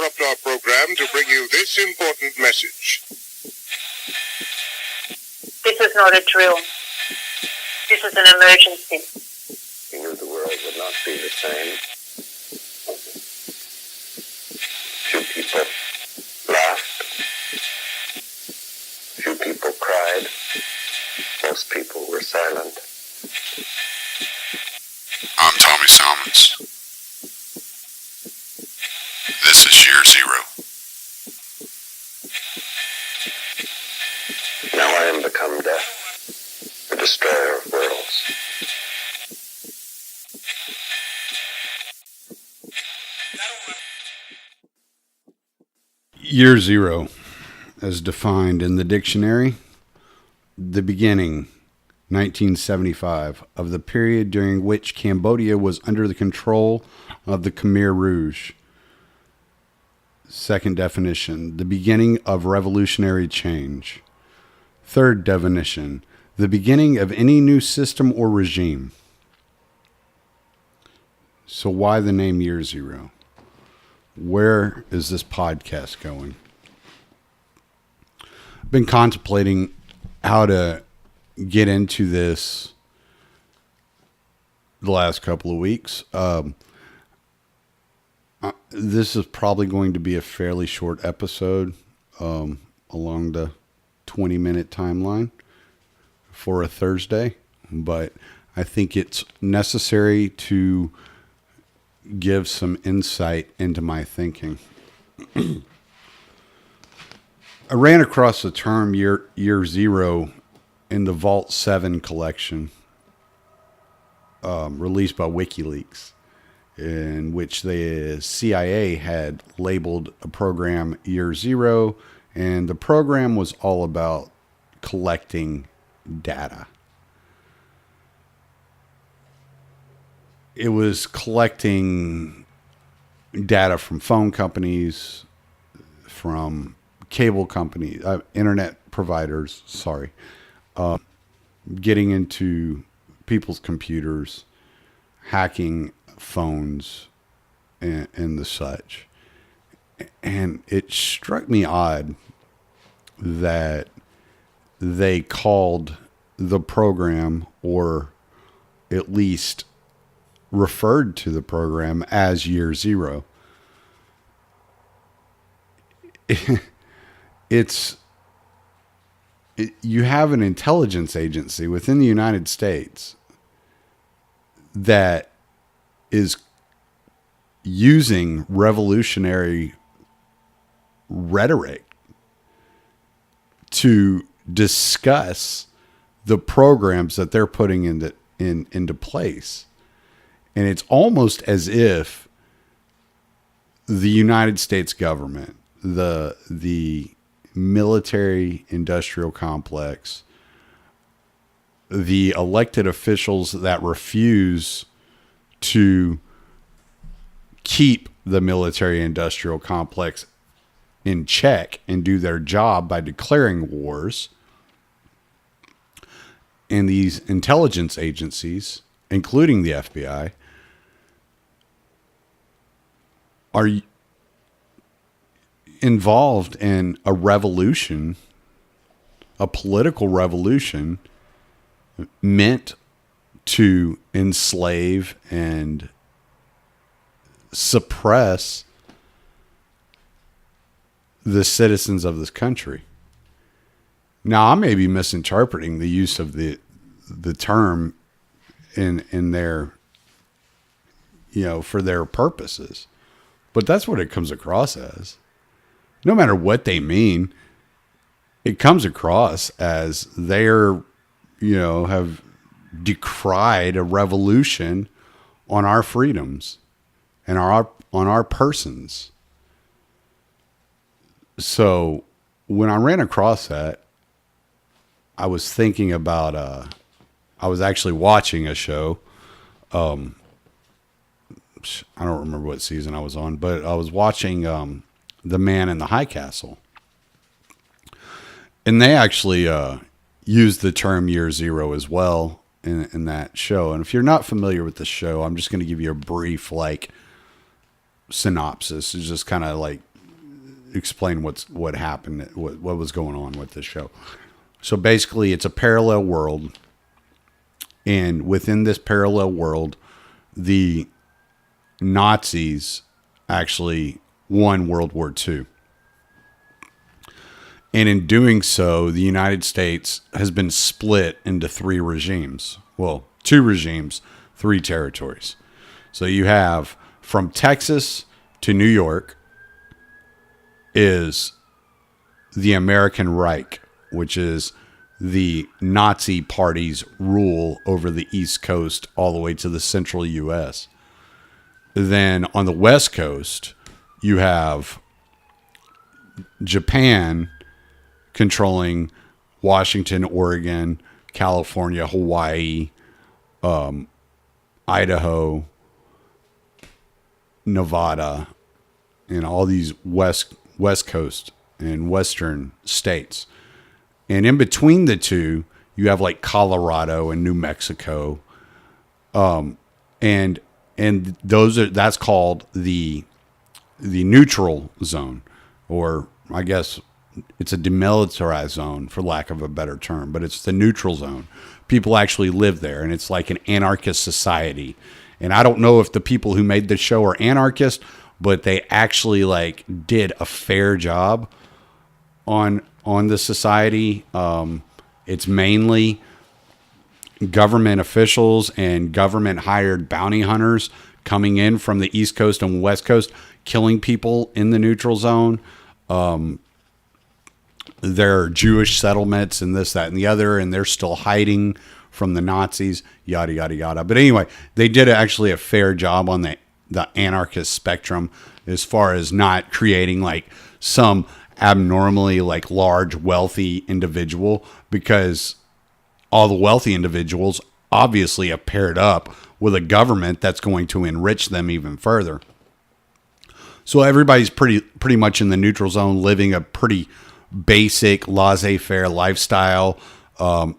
interrupt our program to bring you this important message. This is not a drill. This is an emergency. He knew the world would not be the same. Few people laughed. Few people cried. Most people were silent. I'm Tommy Salmons. This is Year Zero. Now I am become death, the destroyer of worlds. Year Zero, as defined in the dictionary, the beginning, 1975, of the period during which Cambodia was under the control of the Khmer Rouge. Second definition, the beginning of revolutionary change. Third definition, the beginning of any new system or regime. So why the name Year Zero? Where is this podcast going? I've been contemplating how to get into this the last couple of weeks. This is probably going to be a fairly short episode along the 20-minute timeline for a Thursday, but I think it's necessary to give some insight into my thinking. I ran across the term Year Zero in the Vault 7 collection released by WikiLeaks, in which the CIA had labeled a program Year Zero, and the program was all about collecting data. It was collecting data from phone companies, from cable companies, internet providers, getting into people's computers, hacking phones, and the such. And it struck me odd that they called the program, or at least referred to the program, as Year Zero. You have an intelligence agency within the United States that is using revolutionary rhetoric to discuss the programs that they're putting into place. And it's almost as if the United States government, the military industrial complex, the elected officials that refuse to keep the military industrial complex in check and do their job by declaring wars, and these intelligence agencies, including the FBI, are involved in a revolution, a political revolution meant to enslave and suppress the citizens of this country. Now, I may be misinterpreting the use of the term in their, for their purposes, but that's what it comes across as. No matter what they mean, it comes across as they're, have decried a revolution on our freedoms and on our persons. So when I ran across that, I was thinking about, I was actually watching a show. I don't remember what season I was on, but I was watching The Man in the High Castle. And they actually used the term Year Zero as well in that show. And if you're not familiar with the show, I'm just going to give you a brief synopsis. It's just kind of explain what happened, what was going on with this show. So basically, it's a parallel world, and within this parallel world, the Nazis actually won World War II. And in doing so, the United States has been split into three regimes. Well, two regimes, three territories. So you have from Texas to New York is the American Reich, which is the Nazi Party's rule over the East Coast all the way to the central U.S. Then on the West Coast, you have Japan controlling Washington, Oregon, California, Hawaii, Idaho, Nevada, and all these West Coast and Western states. And in between the two, you have like Colorado and New Mexico. And that's called the neutral zone, or I guess it's a demilitarized zone for lack of a better term, but it's the neutral zone. People actually live there, and it's like an anarchist society. And I don't know if the people who made this show are anarchists, but they actually like did a fair job on the society. It's mainly government officials and government hired bounty hunters coming in from the East Coast and West Coast, killing people in the neutral zone. There are Jewish settlements and this, that, and the other, and they're still hiding from the Nazis, yada, yada, yada. But anyway, they did actually a fair job on the anarchist spectrum as far as not creating like some abnormally like large, wealthy individual, because all the wealthy individuals obviously have paired up with a government that's going to enrich them even further. So everybody's pretty much in the neutral zone, living a pretty basic laissez-faire lifestyle.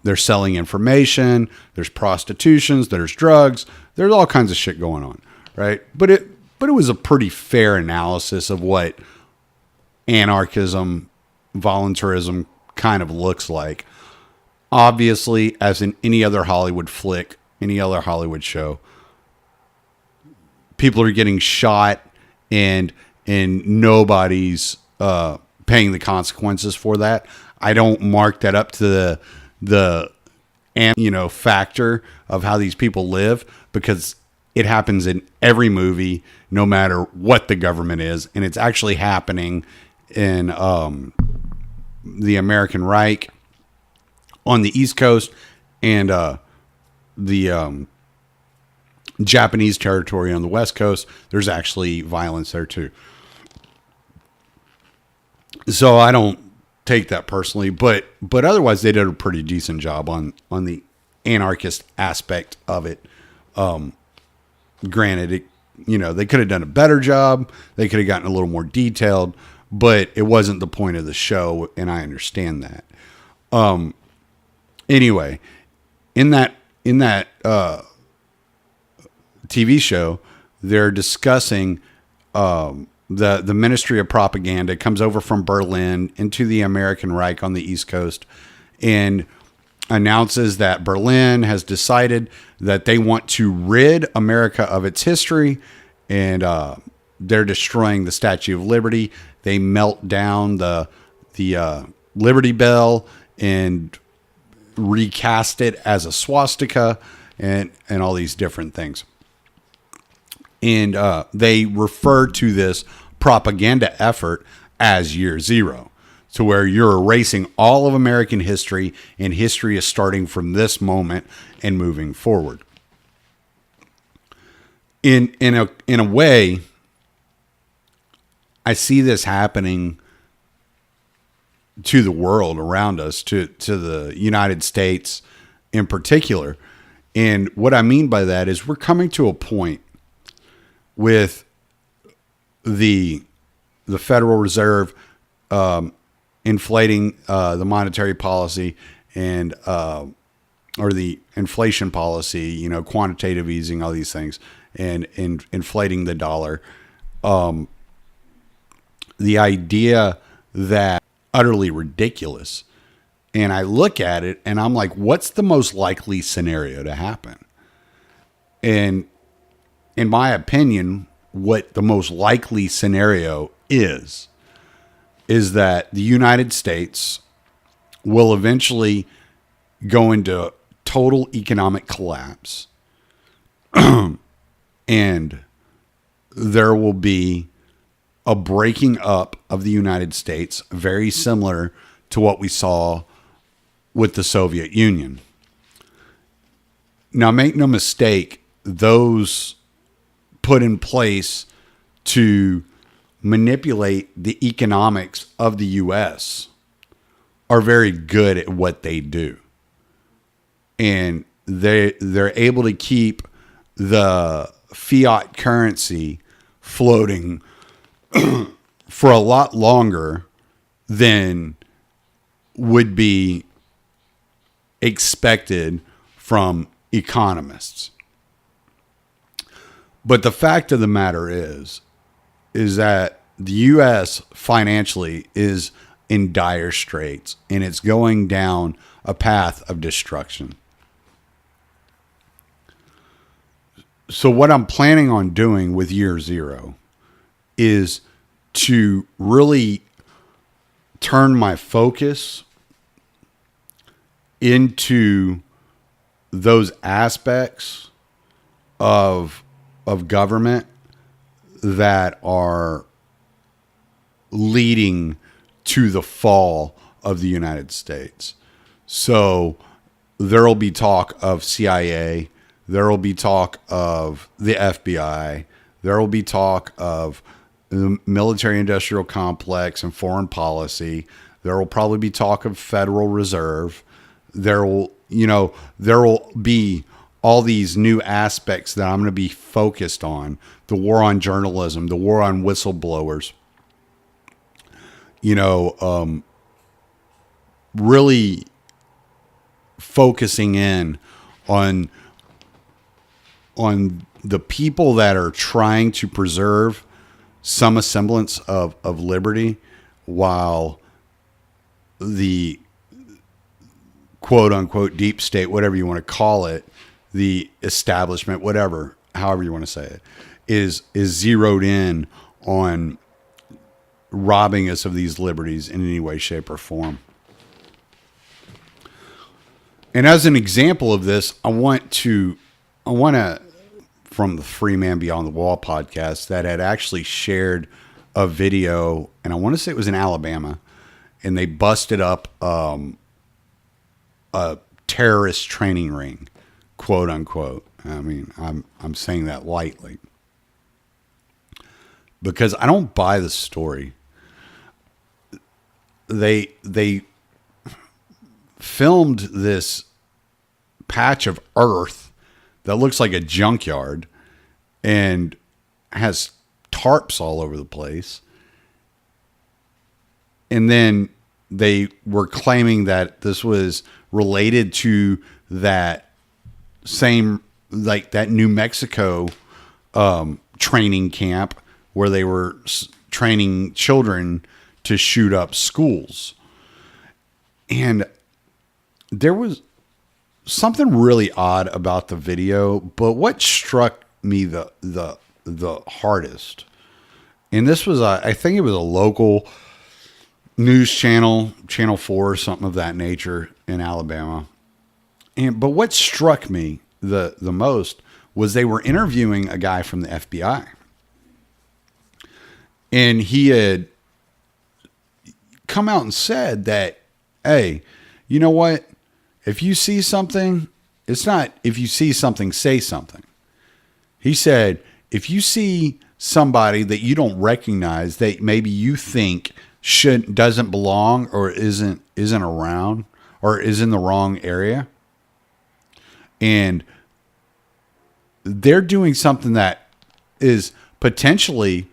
They're selling information. There's prostitutions. There's drugs. There's all kinds of shit going on, right? But it was a pretty fair analysis of what anarchism, voluntarism kind of looks like. Obviously, as in any other Hollywood flick, any other Hollywood show, people are getting shot and nobody's paying the consequences for that. I don't mark that up to the factor of how these people live, because it happens in every movie, no matter what the government is, and it's actually happening in the American Reich on the East Coast and the Japanese territory on the West Coast. There's actually violence there too. So I don't take that personally, but otherwise they did a pretty decent job on the anarchist aspect of it. Granted, they could have done a better job. They could have gotten a little more detailed, but it wasn't the point of the show, and I understand that. Anyway, in that TV show, they're discussing the Ministry of Propaganda comes over from Berlin into the American Reich on the East Coast and announces that Berlin has decided that they want to rid America of its history, and they're destroying the Statue of Liberty. They melt down the Liberty Bell and recast it as a swastika and all these different things. And they refer to this propaganda effort as Year Zero, to where you're erasing all of American history, and history is starting from this moment and moving forward. In a way, I see this happening to the world around us, to the United States in particular. And what I mean by that is we're coming to a point with the Federal Reserve inflating the monetary policy and or the inflation policy, quantitative easing, all these things, and inflating the dollar. the idea that utterly ridiculous. And I look at it and I'm like, what's the most likely scenario to happen? And in my opinion, what the most likely scenario is that the United States will eventually go into total economic collapse. And there will be a breaking up of the United States, very similar to what we saw with the Soviet Union. Now, make no mistake, those put in place to manipulate the economics of the U.S. are very good at what they do. And they're able to keep the fiat currency floating for a lot longer than would be expected from economists. But the fact of the matter is that the U.S. financially is in dire straits, and it's going down a path of destruction. So what I'm planning on doing with year zero is to really turn my focus into those aspects of government that are leading to the fall of the United States. So there will be talk of CIA. There will be talk of the FBI. There will be talk of the military-industrial complex and foreign policy. There will probably be talk of Federal Reserve. There will be all these new aspects that I'm going to be focused on. The war on journalism, the war on whistleblowers. Really focusing in on the people that are trying to preserve some semblance of liberty, while the quote unquote deep state, whatever you want to call it, the establishment, however you want to say it, is zeroed in on robbing us of these liberties in any way, shape, or form. And as an example of this, I want to, from the Free Man Beyond the Wall podcast, that had actually shared a video, and I want to say it was in Alabama, and they busted up a terrorist training ring, quote unquote. I mean, I'm saying that lightly because I don't buy the story. They filmed this patch of earth that looks like a junkyard and has tarps all over the place. And then they were claiming that this was related to that same, like that New Mexico training camp where they were training children to shoot up schools. And there was something really odd about the video, but what struck me the hardest, and this was I think it was a local news channel, Channel 4 or something of that nature in Alabama. But what struck me the most was they were interviewing a guy from the FBI. And he had come out and said that, hey, you know what? If you see something, it's not if you see something, say something. He said, if you see somebody that you don't recognize, that maybe you think doesn't belong or isn't around or is in the wrong area, and they're doing something that is potentially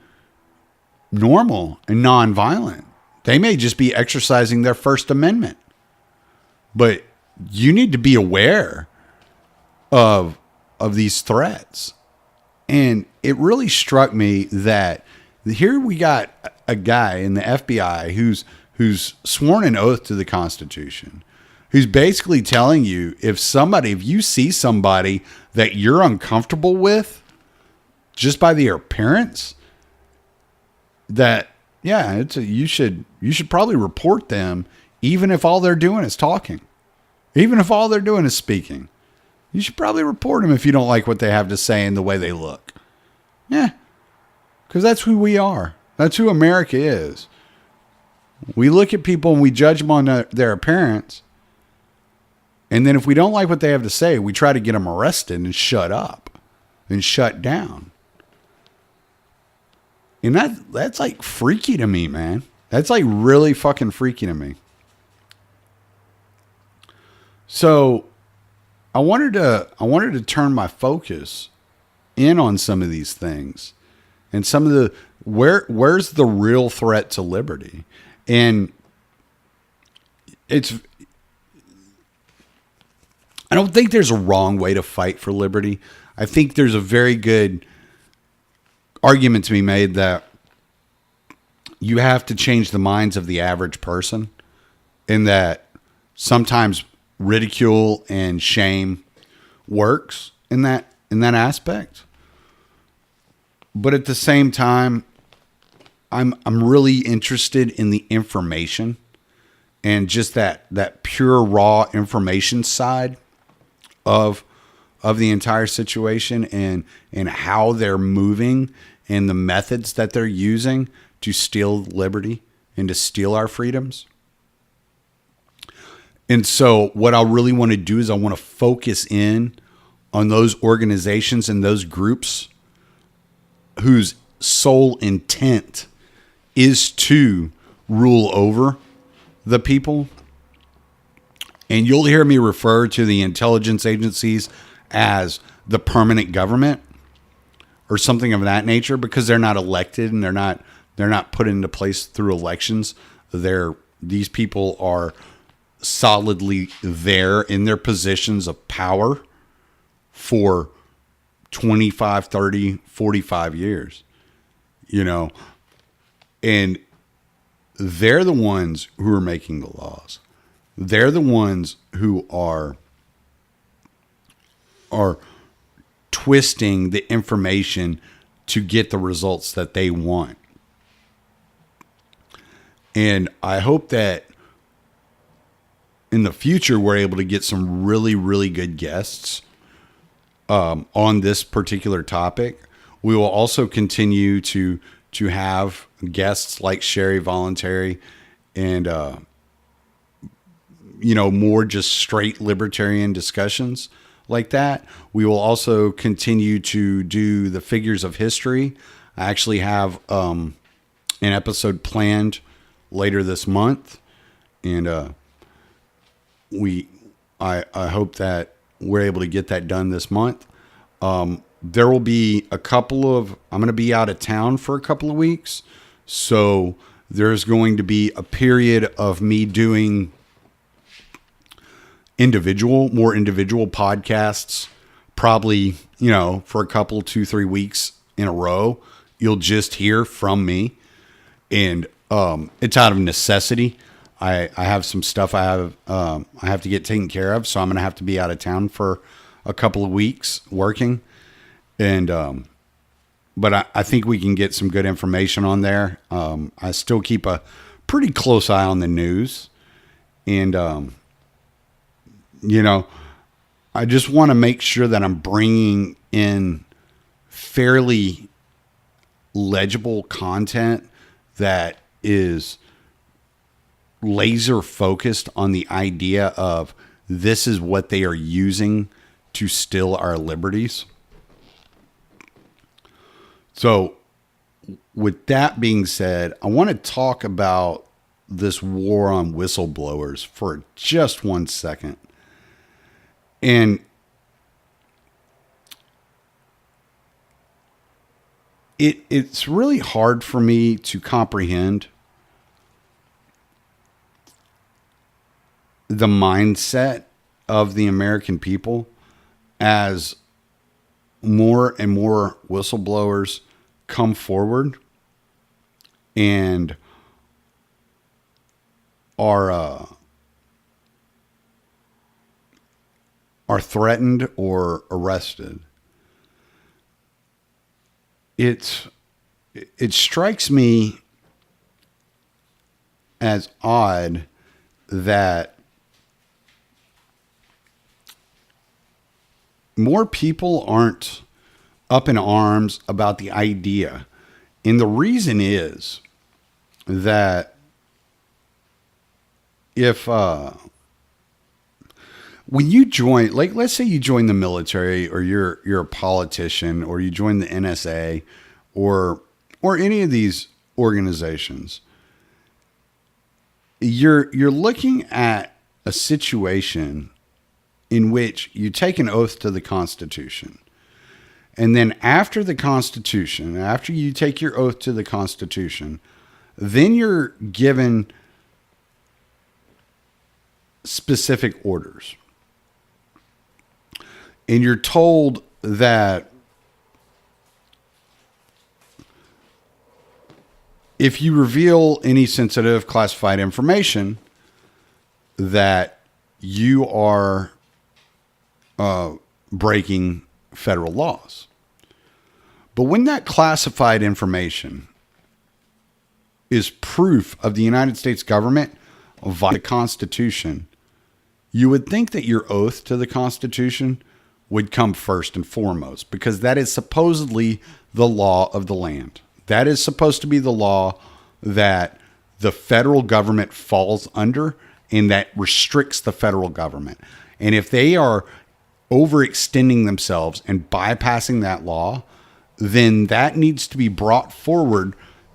normal and nonviolent, they may just be exercising their First Amendment. But you need to be aware of these threats. And it really struck me that Here we got a guy in the FBI who's sworn an oath to the Constitution, who's basically telling you if you see somebody that you're uncomfortable with just by their appearance, that you should probably report them, even if all they're doing is talking, even if all they're doing is speaking. You should probably report them if you don't like what they have to say and the way they look. Yeah, because that's who we are. That's who America is. We look at people and we judge them on their appearance. And then if we don't like what they have to say, we try to get them arrested and shut up and shut down. And that's like freaky to me, man. That's like really fucking freaky to me. So I wanted to turn my focus in on some of these things and some of the where's the real threat to liberty. And I don't think there's a wrong way to fight for liberty. I think there's a very good argument to be made that you have to change the minds of the average person, and that sometimes ridicule and shame works in that aspect. But at the same time, I'm really interested in the information and just that pure raw information side of the entire situation, and how they're moving and the methods that they're using to steal liberty and to steal our freedoms. And so what I really want to do is I want to focus in on those organizations and those groups whose sole intent is to rule over the people. And you'll hear me refer to the intelligence agencies as the permanent government or something of that nature, because they're not elected and they're not put into place through elections. These people are solidly there in their positions of power for 25, 30, 45 years, and they're the ones who are making the laws. They're the ones who are twisting the information to get the results that they want. And I hope that in the future, we're able to get some really, really good guests on this particular topic. We will also continue to have guests like Sherry Voluntary and, more just straight libertarian discussions like that. We will also continue to do the figures of history. I actually have an episode planned later this month, and I hope that we're able to get that done this month. There will be I'm going to be out of town for a couple of weeks. So there's going to be a period of me doing more individual podcasts, probably, for a couple, 2-3 weeks in a row. You'll just hear from me, and it's out of necessity. I have some stuff I have to get taken care of, so I'm going to have to be out of town for a couple of weeks working. And but I think we can get some good information on there. I still keep a pretty close eye on the news, and I just want to make sure that I'm bringing in fairly legible content that is laser focused on the idea of this is what they are using to steal our liberties. So with that being said, I want to talk about this war on whistleblowers for just 1 second. And it's really hard for me to comprehend the mindset of the American people as more and more whistleblowers come forward and are threatened or arrested, it strikes me as odd that more people aren't up in arms about the idea. And the reason is that if when you join, like, let's say you join the military, or you're a politician, or you join the NSA, or any of these organizations, you're looking at a situation in which you take an oath to the Constitution. And then after you take your oath to the Constitution, then you're given specific orders. And you're told that if you reveal any sensitive classified information, that you are breaking federal laws. But when that classified information is proof of the United States government via the Constitution, you would think that your oath to the Constitution would come first and foremost, because that is supposedly the law of the land. That is supposed to be the law that the federal government falls under and that restricts the federal government. And if they are overextending themselves and bypassing that law, then that needs to be brought forward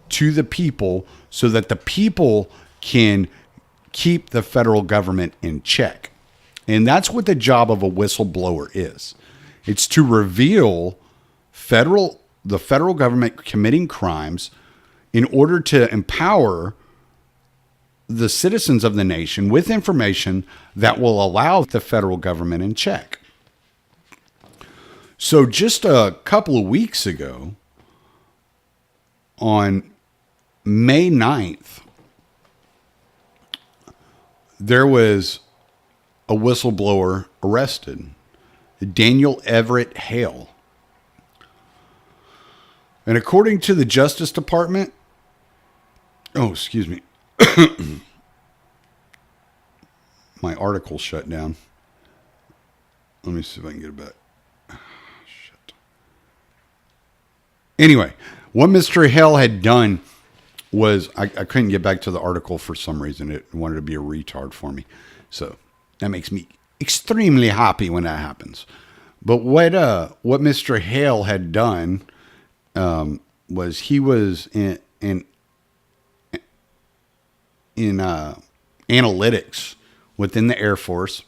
to the people so that the people can keep the federal government in check. And that's what the job of a whistleblower is. It's to reveal the federal government committing crimes in order to empower the citizens of the nation with information that will allow the federal government in check. So just a couple of weeks ago, on May 9th, there was a whistleblower arrested, Daniel Everett Hale. And according to the Justice Department, my article shut down. Let me see if I can get it back. Shit. Anyway, what Mr. Hale had done was, I couldn't get back to the article for some reason. It wanted to be a retard for me. So that makes me extremely happy when that happens. But what Mr. Hale had done was he was in analytics within the Air Force.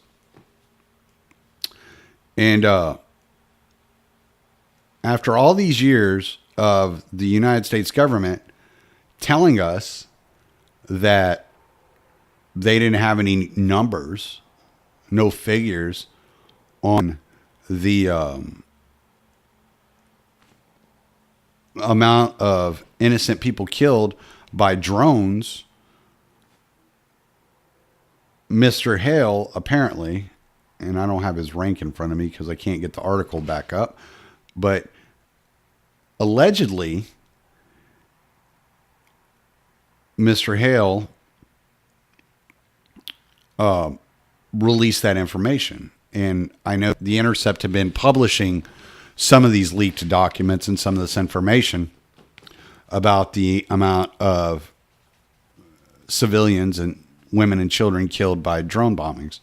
And after all these years of the United States government telling us that they didn't have any numbers, no figures on the amount of innocent people killed by drones, Mr. Hale apparently, and I don't have his rank in front of me because I can't get the article back up, but allegedly Mr. Hale released that information. And I know The Intercept have been publishing some of these leaked documents and some of this information about the amount of civilians and women and children killed by drone bombings.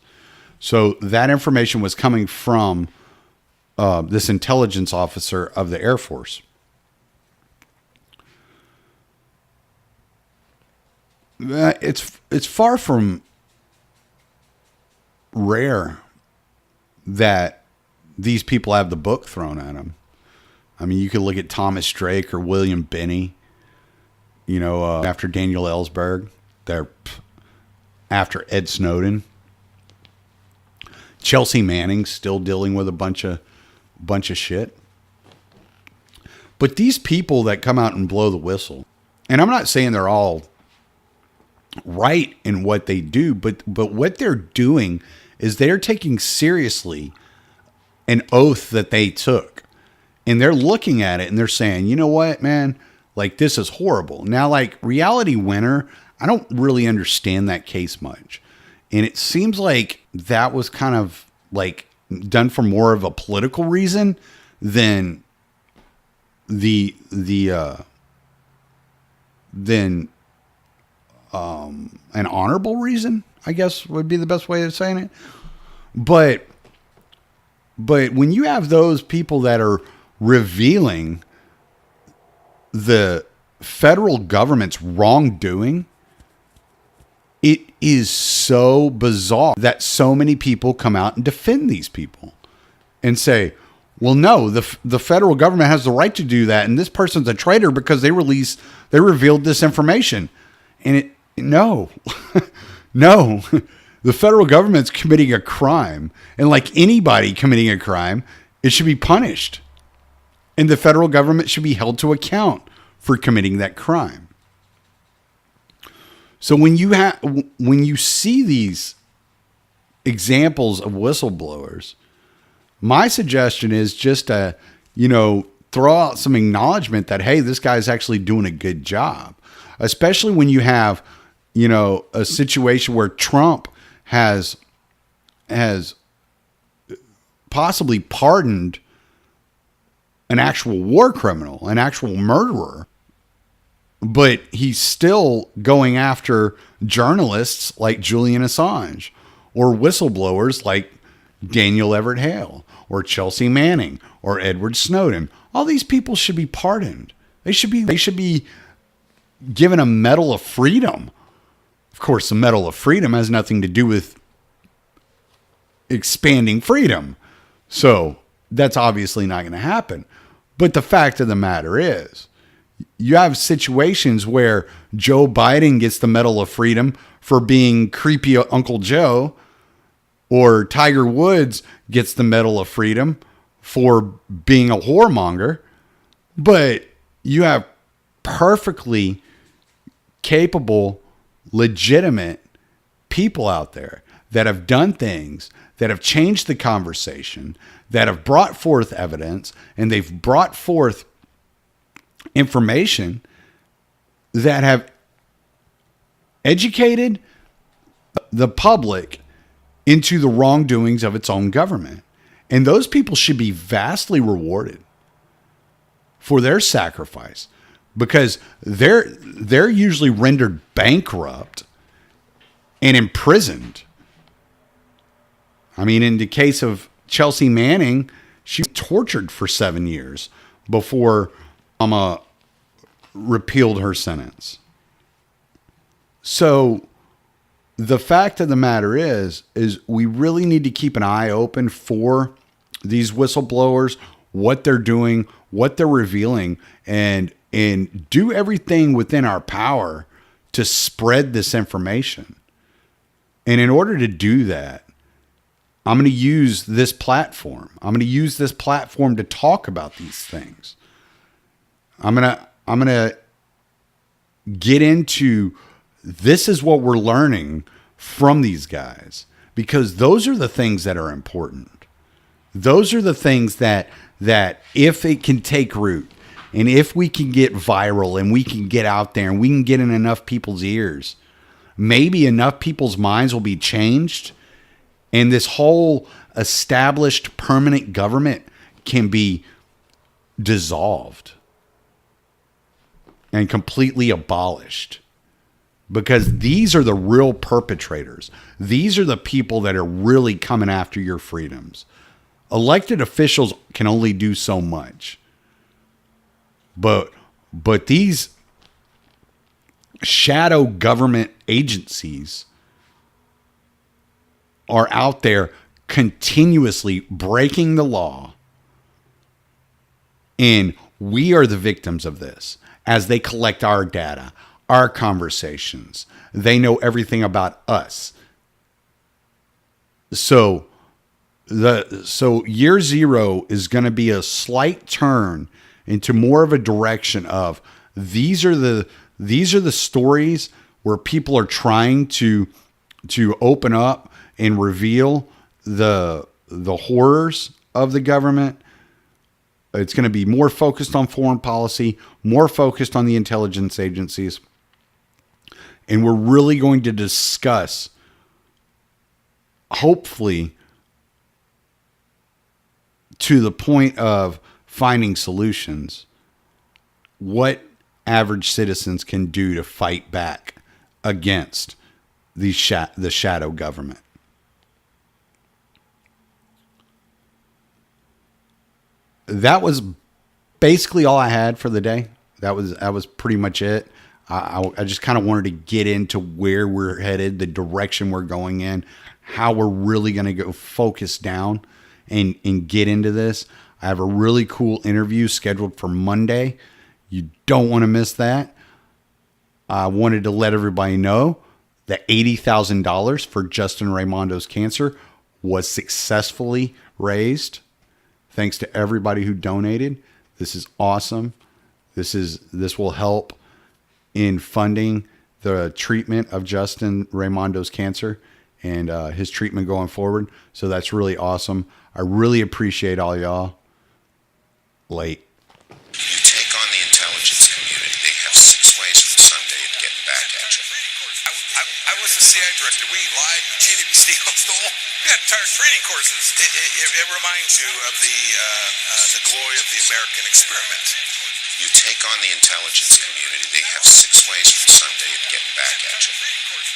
So that information was coming from this intelligence officer of the Air Force. It's far from rare that these people have the book thrown at them. I mean, you could look at Thomas Drake or William Binney, after Daniel Ellsberg. They're after Ed Snowden. Chelsea Manning's still dealing with a bunch of shit. But these people that come out and blow the whistle, And I'm not saying they're all right in what they do, but what they're doing is they're taking seriously an oath that they took. And they're looking at it and they're saying, you know what, man, like this is horrible. Now, like Reality Winner, I don't really understand that case much. And it seems like that was kind of like done for more of a political reason than an honorable reason, I guess would be the best way of saying it. But when you have those people that are revealing the federal government's wrongdoing, it is so bizarre that so many people come out and defend these people and say, well, no, the federal government has the right to do that. And this person's a traitor because they revealed this information. And no, no, the federal government's committing a crime. And like anybody committing a crime, it should be punished. And the federal government should be held to account for committing that crime. So when you see these examples of whistleblowers, my suggestion is just to, throw out some acknowledgement that, hey, this guy's actually doing a good job, especially when you have, a situation where Trump has possibly pardoned an actual war criminal, an actual murderer, but he's still going after journalists like Julian Assange or whistleblowers like Daniel Everett Hale or Chelsea Manning or Edward Snowden. All these people should be pardoned. They should be given a Medal of Freedom. Of course, the Medal of Freedom has nothing to do with expanding freedom. So that's obviously not going to happen. But the fact of the matter is, you have situations where Joe Biden gets the Medal of Freedom for being creepy Uncle Joe, or Tiger Woods gets the Medal of Freedom for being a whoremonger. But you have perfectly capable, legitimate people out there that have done things that have changed the conversation, that have brought forth evidence, and they've brought forth information that have educated the public into the wrongdoings of its own government. And those people should be vastly rewarded for their sacrifice, because they're usually rendered bankrupt and imprisoned. I mean, in the case of Chelsea Manning, she was tortured for 7 years before Obama repealed her sentence. So the fact of the matter is we really need to keep an eye open for these whistleblowers, what they're doing, what they're revealing, and do everything within our power to spread this information. And in order to do that, I'm going to use this platform. I'm going to use this platform to talk about these things. I'm going to get into, this is what we're learning from these guys, because those are the things that are important. Those are the things that if it can take root, and if we can get viral and we can get out there and we can get in enough people's ears, maybe enough people's minds will be changed, and this whole established permanent government can be dissolved and completely abolished. Because these are the real perpetrators. These are the people that are really coming after your freedoms. Elected officials can only do so much. But these shadow government agencies are out there continuously breaking the law. And we are the victims of this as they collect our data, our conversations. They know everything about us. So year zero is going to be a slight turn into more of a direction of, these are the These are the stories where people are trying to open up and reveal the horrors of the government. It's going to be more focused on foreign policy, more focused on the intelligence agencies. And we're really going to discuss, hopefully, to the point of finding solutions, what average citizens can do to fight back against the shadow government. That was basically all I had for the day. That was pretty much it. I just kind of wanted to get into where we're headed, the direction we're going in, how we're really going to go focus down and get into this. I have a really cool interview scheduled for Monday. You don't want to miss that. I wanted to let everybody know that $80,000 for Justin Raimondo's cancer was successfully raised. Thanks to everybody who donated. This is awesome. This will help in funding the treatment of Justin Raimondo's cancer and his treatment going forward. So that's really awesome. I really appreciate all y'all. Late. You take on the intelligence community. They have 6 ways from Sunday of getting back at you. I was the CIA director. We lied, we cheated, we stole. We had entire training courses. It reminds you of the glory of the American experiment. You take on the intelligence community. They have 6 ways from Sunday of getting back at you.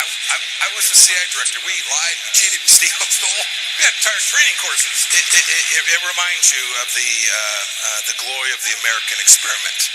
I was the CIA director. We lied, we cheated, we stole. We had entire training courses. It reminds you of the glory of the American experiment.